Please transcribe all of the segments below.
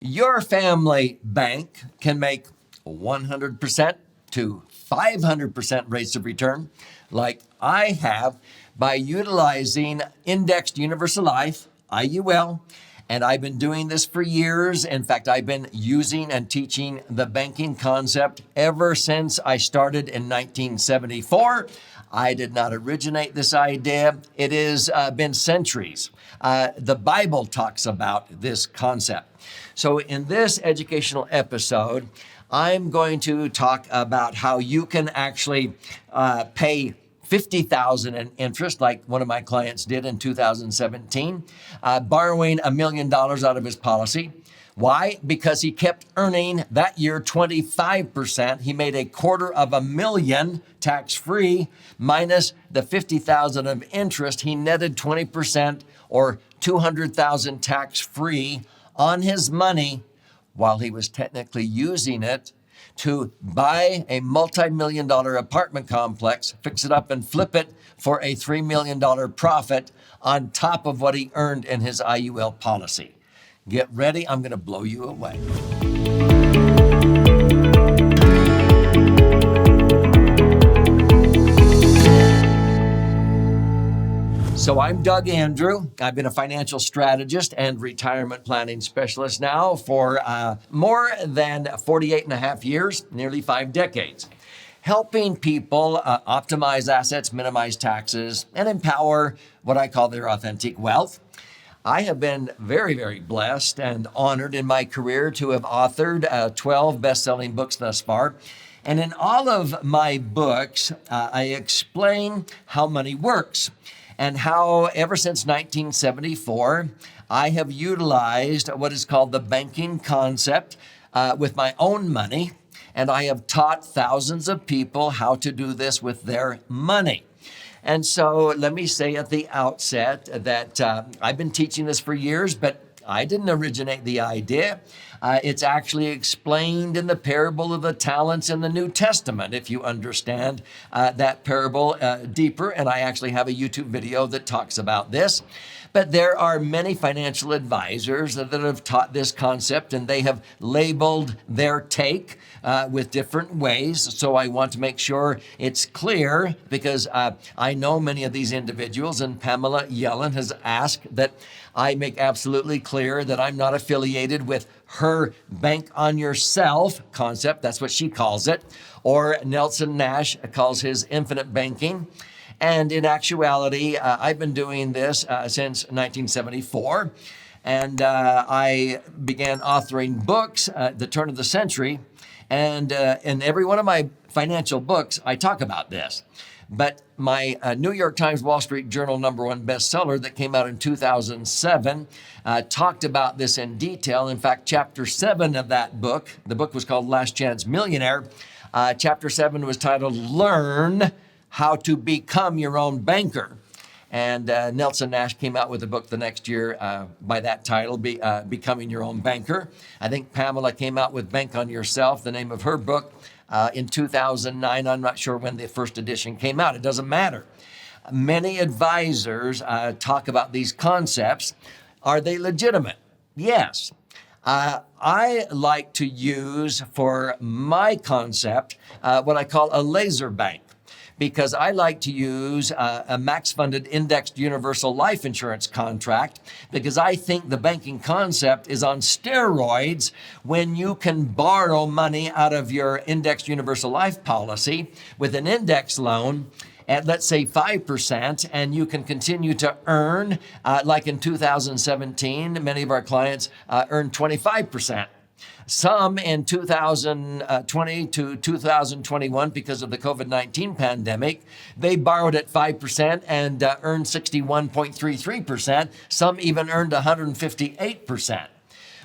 Your family bank can make 100% to 500% rates of return, like I have, by utilizing Indexed Universal Life, IUL, and I've been doing this for years. In fact, I've been using and teaching the banking concept ever since I started in 1974. I did not originate this idea. It has been centuries. The Bible talks about this concept. So in this educational episode, I'm going to talk about how you can actually pay $50,000 in interest, like one of my clients did in 2017, borrowing $1 million out of his policy. Why? Because he kept earning that year 25%. He made $250,000 tax-free minus the $50,000 of interest. He netted 20% or $200,000 tax-free on his money while he was technically using it to buy a multi-million-dollar apartment complex, fix it up and flip it for a $3 million profit on top of what he earned in his IUL policy. Get ready, I'm going to blow you away. So I'm Doug Andrew. I've been a financial strategist and retirement planning specialist now for more than 48 and a half years, nearly 5 decades, helping people optimize assets, minimize taxes, and empower what I call their authentic wealth. I have been very, very blessed and honored in my career to have authored 12 best-selling books thus far. And in all of my books, I explain how money works and how ever since 1974, I have utilized what is called the banking concept with my own money. And I have taught thousands of people how to do this with their money. And so let me say at the outset that I've been teaching this for years, but I didn't originate the idea. It's actually explained in the parable of the talents in the New Testament, if you understand that parable deeper. And I actually have a YouTube video that talks about this. But there are many financial advisors that have taught this concept, and they have labeled their take with different ways. So I want to make sure it's clear because I know many of these individuals, and Pamela Yellen has asked that I make absolutely clear that I'm not affiliated with her bank on yourself concept. That's what she calls it. Or Nelson Nash calls his infinite banking. And in actuality, I've been doing this since 1974. And I began authoring books at the turn of the century. And in every one of my financial books, I talk about this. But my New York Times Wall Street Journal #1 bestseller that came out in 2007 talked about this in detail. In fact, chapter 7 of that book, the book was called Last Chance Millionaire. Chapter 7 was titled Learn How to Become Your Own Banker. And Nelson Nash came out with a book the next year by that title, Becoming Your Own Banker. I think Pamela came out with Bank on Yourself, the name of her book, in 2009. I'm not sure when the first edition came out. It doesn't matter. Many advisors talk about these concepts. Are they legitimate? Yes. I like to use for my concept what I call a laser bank, because I like to use a max-funded indexed universal life insurance contract, because I think the banking concept is on steroids when you can borrow money out of your indexed universal life policy with an index loan at, let's say, 5%, and you can continue to earn, like in 2017, many of our clients earned 25%. Some in 2020 to 2021, because of the COVID-19 pandemic, they borrowed at 5% and earned 61.33%. Some even earned 158%.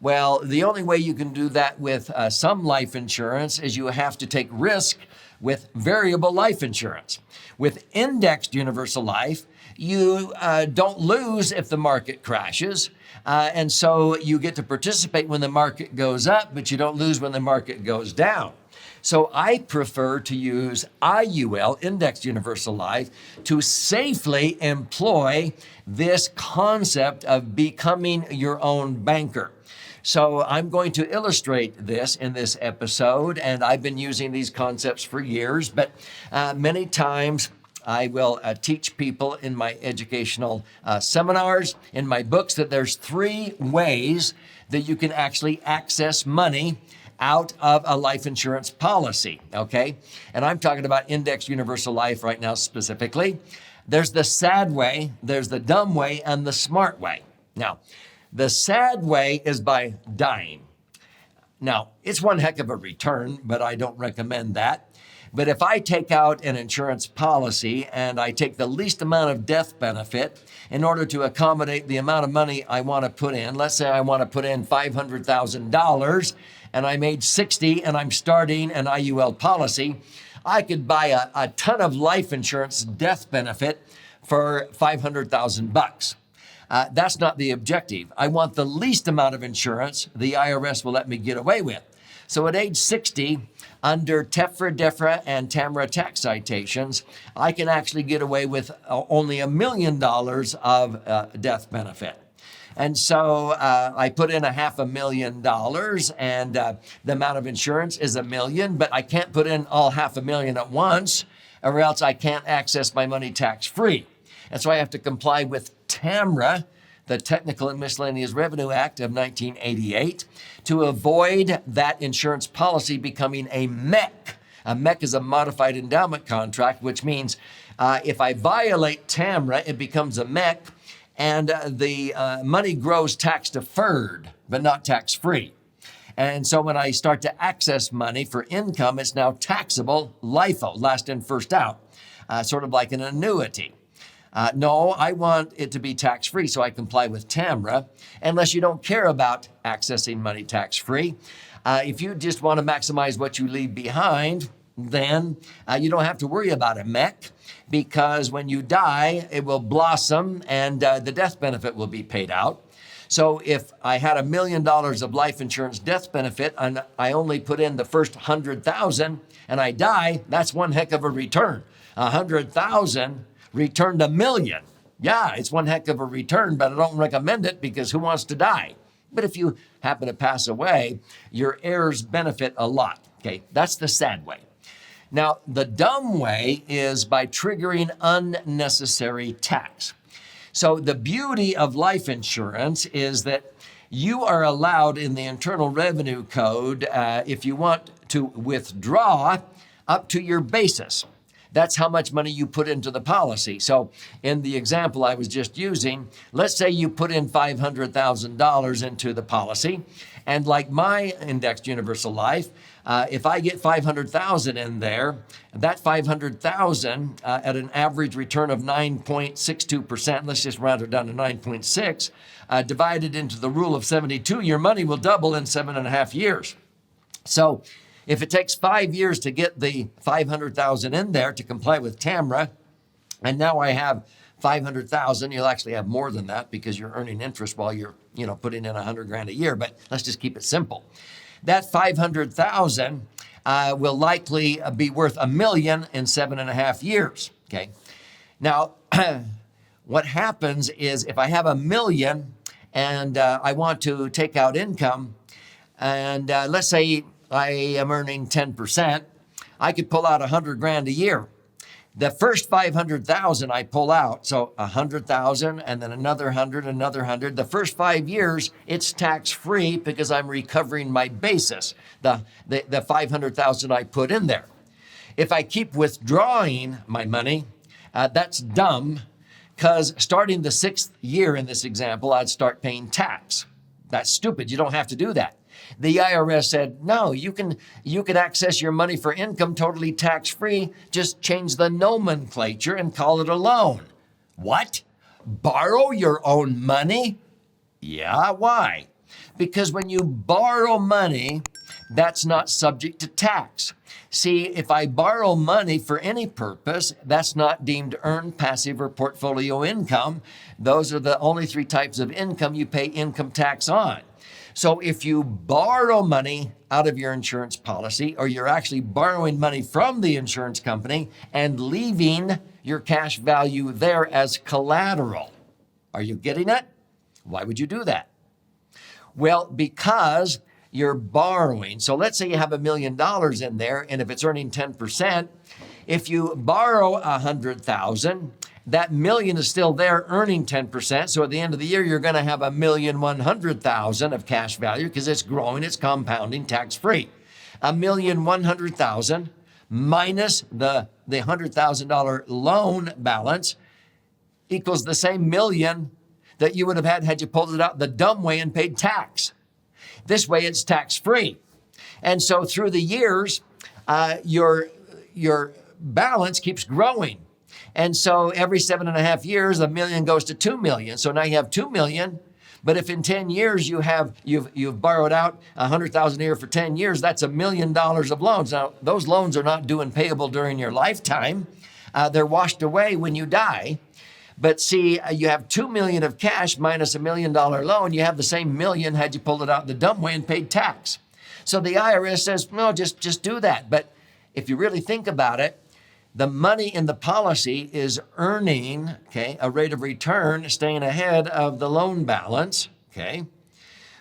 Well, the only way you can do that with some life insurance is you have to take risk with variable life insurance. With indexed universal life, you don't lose if the market crashes. And so you get to participate when the market goes up, but you don't lose when the market goes down. So I prefer to use IUL, Indexed Universal Life, to safely employ this concept of becoming your own banker. So I'm going to illustrate this in this episode, and I've been using these concepts for years, but many times I will teach people in my educational seminars, in my books, that there's 3 ways that you can actually access money out of a life insurance policy, okay? And I'm talking about Indexed Universal Life right now specifically. There's the sad way, there's the dumb way, and the smart way. Now, the sad way is by dying. Now, it's one heck of a return, but I don't recommend that. But if I take out an insurance policy and I take the least amount of death benefit in order to accommodate the amount of money I want to put in, let's say I want to put in $500,000 and I made 60 and I'm starting an IUL policy, I could buy a ton of life insurance death benefit for $500,000. That's not the objective. I want the least amount of insurance the IRS will let me get away with. So at age 60, under TEFRA, DEFRA, and TAMRA tax citations, I can actually get away with only $1 million of death benefit. And so I put in $500,000, and the amount of insurance is $1 million, but I can't put in all $500,000 at once, or else I can't access my money tax-free. And so I have to comply with TAMRA, the Technical and Miscellaneous Revenue Act of 1988, to avoid that insurance policy becoming a MEC. A MEC is a modified endowment contract, which means if I violate TAMRA, it becomes a MEC, and the money grows tax deferred, but not tax free. And so when I start to access money for income, it's now taxable LIFO, last in, first out, sort of like an annuity. No, I want it to be tax-free, so I comply with TAMRA, unless you don't care about accessing money tax-free. If you just want to maximize what you leave behind, then you don't have to worry about a MEC, because when you die, it will blossom and the death benefit will be paid out. So if I had $1 million of life insurance death benefit and I only put in the first 100,000 and I die, that's one heck of a return. 100,000 returned $1 million. Yeah, it's one heck of a return, but I don't recommend it because who wants to die? But if you happen to pass away, your heirs benefit a lot. Okay, that's the sad way. Now, the dumb way is by triggering unnecessary tax. So the beauty of life insurance is that you are allowed in the Internal Revenue Code, if you want to withdraw up to your basis. That's how much money you put into the policy. So in the example I was just using, let's say you put in $500,000 into the policy. And like my Indexed Universal Life, if I get $500,000 in there, that $500,000 at an average return of 9.62%, let's just round it down to 9.6, divided into the rule of 72, your money will double in 7.5 years. So if it takes 5 years to get the $500,000 in there to comply with TAMRA, and now I have $500,000, you'll actually have more than that because you're earning interest while you're, putting in $100,000 a year. But let's just keep it simple. That $500,000 will likely be worth $1 million in 7.5 years. Okay. Now, what happens is if I have $1 million and I want to take out income, and let's say I am earning 10%, I could pull out $100,000 a year. The first $500,000 I pull out, so $100,000 and then another 100, another 100. The first 5 years, it's tax-free because I'm recovering my basis, the $500,000 I put in there. If I keep withdrawing my money, that's dumb, because starting the 6th year in this example, I'd start paying tax. That's stupid. You don't have to do that. The IRS said, no, you can access your money for income totally tax-free. Just change the nomenclature and call it a loan. What? Borrow your own money? Yeah, why? Because when you borrow money, that's not subject to tax. See, if I borrow money for any purpose, that's not deemed earned, passive, or portfolio income. Those are the only 3 types of income you pay income tax on. So if you borrow money out of your insurance policy, or you're actually borrowing money from the insurance company and leaving your cash value there as collateral, are you getting it? Why would you do that? Well, because you're borrowing. So let's say you have $1 million in there, and if it's earning 10%, if you borrow 100,000, that million is still there earning 10%. So at the end of the year, you're going to have $1,100,000 of cash value because it's growing, it's compounding, tax-free. $1,100,000 minus the $100,000 loan balance equals the same million that you would have had you pulled it out the dumb way and paid tax. This way, it's tax-free. And so through the years, your balance keeps growing. And so every 7.5 years, $1 million goes to $2 million. So now you have $2 million. But if in 10 years you've borrowed out $100,000 a year for 10 years, that's $1 million of loans. Now, those loans are not due and payable during your lifetime. They're washed away when you die. But see, you have $2 million of cash minus $1 million loan. You have the same million had you pulled it out the dumb way and paid tax. So the IRS says, no, just do that. But if you really think about it, the money in the policy is earning, a rate of return, staying ahead of the loan balance,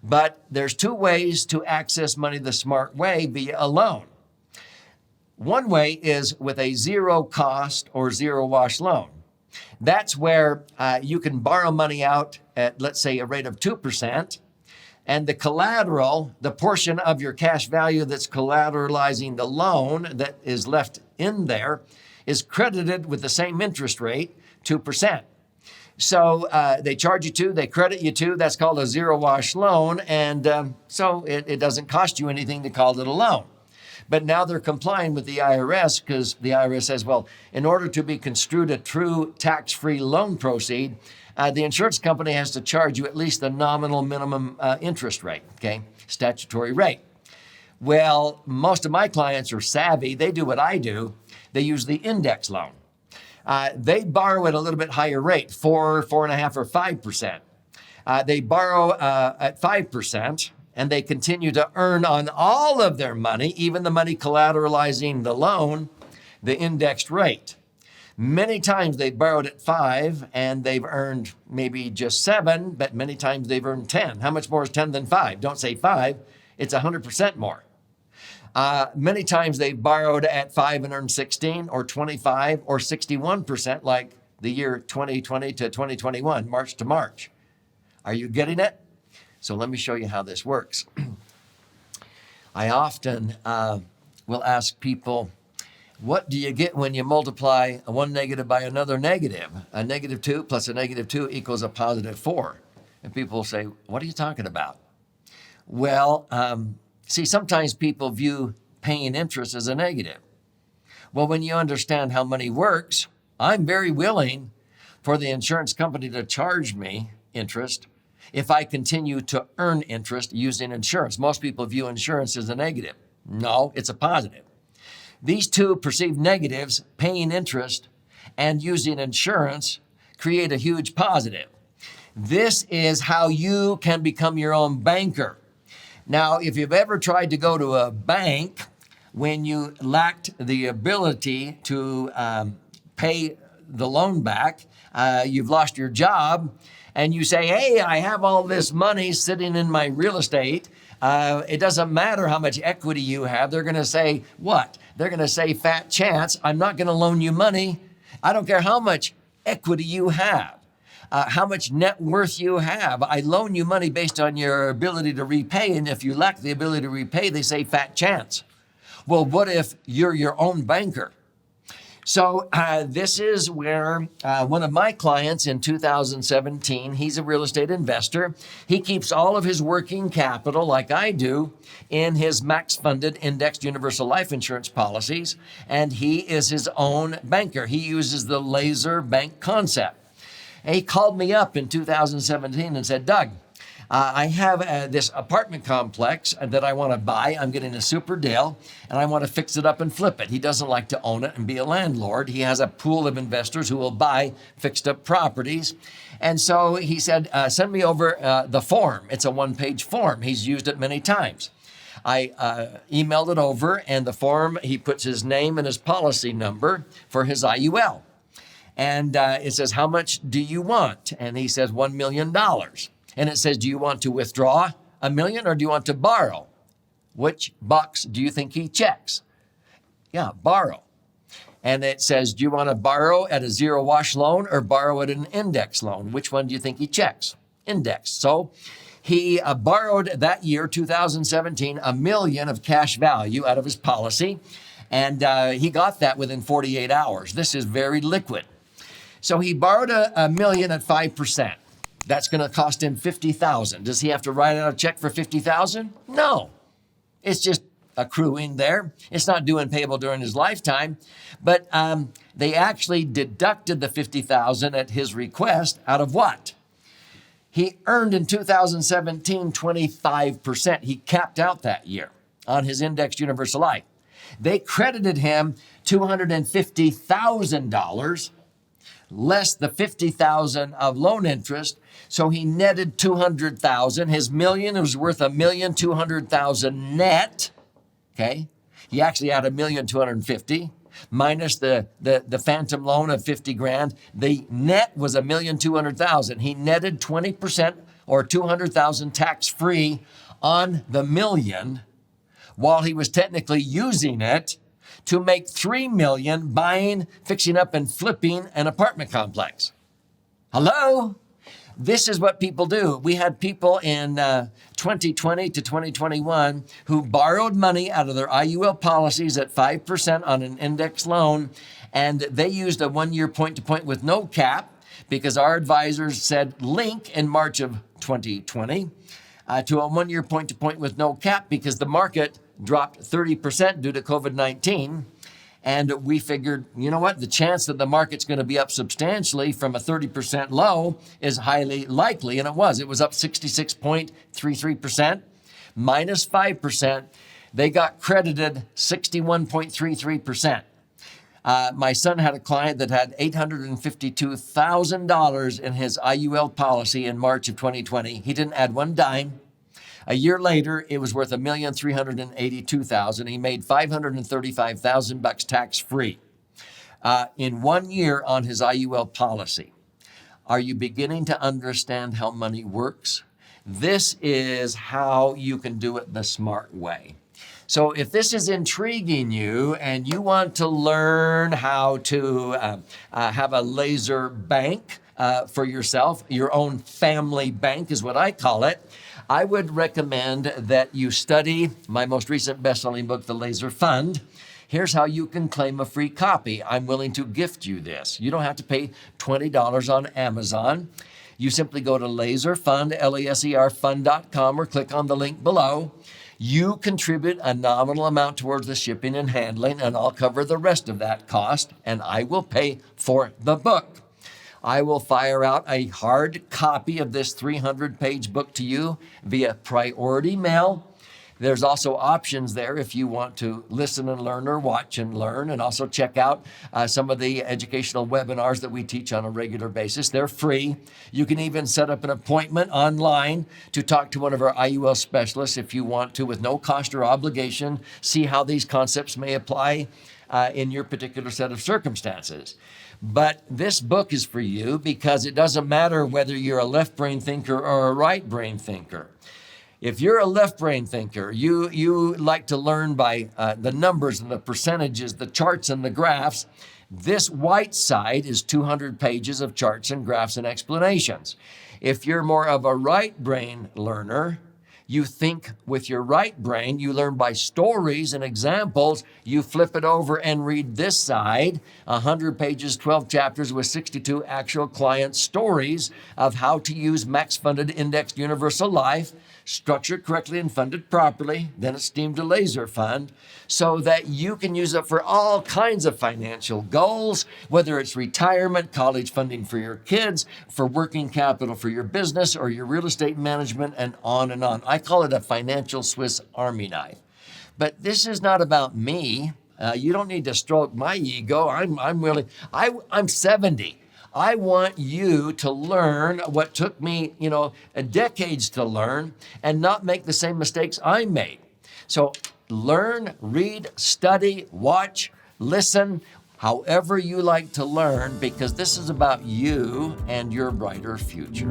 But there's two ways to access money the smart way via a loan. One way is with a zero cost or zero wash loan. That's where you can borrow money out at, let's say, a rate of 2%. And the collateral, the portion of your cash value that's collateralizing the loan that is left in there, is credited with the same interest rate, 2%. So they charge you 2, they credit you 2. That's called a zero wash loan. And so it doesn't cost you anything to call it a loan. But now they're complying with the IRS because the IRS says, well, in order to be construed a true tax-free loan proceed, the insurance company has to charge you at least the nominal minimum interest rate, statutory rate. Well, most of my clients are savvy. They do what I do. They use the index loan. They borrow at a little bit higher rate, 4, 4.5, or 5%. They borrow at 5%, and they continue to earn on all of their money, even the money collateralizing the loan, the indexed rate. Many times they've borrowed at 5 and they've earned maybe just 7, but many times they've earned 10. How much more is 10 than 5? Don't say 5, it's 100% more. Many times they've borrowed at 5 and earned 16 or 25 or 61%, like the year 2020 to 2021, March to March. Are you getting it? So let me show you how this works. I often will ask people, what do you get when you multiply a one negative by another negative? A -2 plus a -2 equals a +4. And people will say, what are you talking about? Well, see, sometimes people view paying interest as a negative. Well, when you understand how money works, I'm very willing for the insurance company to charge me interest if I continue to earn interest using insurance. Most people view insurance as a negative. No, it's a positive. These two perceived negatives, paying interest and using insurance, create a huge positive. This is how you can become your own banker. Now, if you've ever tried to go to a bank when you lacked the ability to pay the loan back, you've lost your job, and you say, hey, I have all this money sitting in my real estate. It doesn't matter how much equity you have. They're going to say, what? They're going to say, fat chance, I'm not going to loan you money. I don't care how much equity you have, how much net worth you have. I loan you money based on your ability to repay. And if you lack the ability to repay, they say, fat chance. Well, what if you're your own banker? So this is where one of my clients in 2017, he's a real estate investor. He keeps all of his working capital, like I do, in his max-funded indexed universal life insurance policies, and he is his own banker. He uses the laser bank concept. And he called me up in 2017 and said, Doug, I have this apartment complex that I want to buy. I'm getting a super deal, and I want to fix it up and flip it. He doesn't like to own it and be a landlord. He has a pool of investors who will buy fixed up properties. And so he said, send me over the form. It's a one-page form. He's used it many times. I emailed it over, and the form, he puts his name and his policy number for his IUL. And it says, how much do you want? And he says, $1 million. And it says, do you want to withdraw $1 million or do you want to borrow? Which box do you think he checks? Yeah, borrow. And it says, do you want to borrow at a zero wash loan or borrow at an index loan? Which one do you think he checks? Index. So he borrowed that year, 2017, $1 million of cash value out of his policy. And he got that within 48 hours. This is very liquid. So he borrowed $1 million at 5%. That's going to cost him $50,000. Does he have to write out a check for $50,000? No. It's just accruing there. It's not due and payable during his lifetime, but they actually deducted the $50,000 at his request out of what? He earned in 2017 25%. He capped out that year on his indexed universal life. They credited him $250,000 less the $50,000 of loan interest. So he netted $200,000. His million was worth $1,200,000 net. Okay. He actually had $1,250,000 minus the phantom loan of $50,000. The net was $1,200,000. He netted 20% or $200,000 tax free on the million, while he was technically using it to make $3 million buying, fixing up, and flipping an apartment complex. Hello? This is what people do. We had people in 2020 to 2021 who borrowed money out of their IUL policies at 5% on an index loan, and they used a one-year point-to-point with no cap because our advisors said link in March of 2020 to a one-year point-to-point with no cap because the market dropped 30% due to COVID-19. And we figured, you know what? The chance that the market's going to be up substantially from a 30% low is highly likely. And it was. It was up 66.33%, minus 5%. They got credited 61.33%. My son had a client that had $852,000 in his IUL policy in March of 2020. He didn't add one dime. A year later, it was worth $1,382,000. He made $535,000 tax free in 1 year on his IUL policy. Are you beginning to understand how money works? This is how you can do it the smart way. So if this is intriguing you and you want to learn how to have a laser bank for yourself, your own family bank is what I call it, I would recommend that you study my most recent best-selling book, The Laser Fund. Here's how you can claim a free copy. I'm willing to gift you this. You don't have to pay $20 on Amazon. You simply go to laserfund, laserfund.com, or click on the link below. You contribute a nominal amount towards the shipping and handling, and I'll cover the rest of that cost, and I will pay for the book. I will fire out a hard copy of this 300-page book to you via priority mail. There's also options there if you want to listen and learn or watch and learn, and also check out some of the educational webinars that we teach on a regular basis. They're free. You can even set up an appointment online to talk to one of our IUL specialists if you want to, with no cost or obligation, see how these concepts may apply in your particular set of circumstances. But this book is for you because it doesn't matter whether you're a left brain thinker or a right brain thinker. If you're a left brain thinker, you like to learn by the numbers and the percentages, the charts and the graphs. This white side is 200 pages of charts and graphs and explanations. If you're more of a right brain learner, you think with your right brain, you learn by stories and examples, you flip it over and read this side, 100 pages, 12 chapters with 62 actual client stories of how to use max funded indexed universal life, structured correctly and funded properly, then it's deemed a laser fund, so that you can use it for all kinds of financial goals, whether it's retirement, college funding for your kids, for working capital for your business or your real estate management, and on and on. I call it a financial Swiss Army knife. But this is not about me. You don't need to stroke my ego. I'm 70. I want you to learn what took me, decades to learn and not make the same mistakes I made. So learn, read, study, watch, listen, however you like to learn, because this is about you and your brighter future.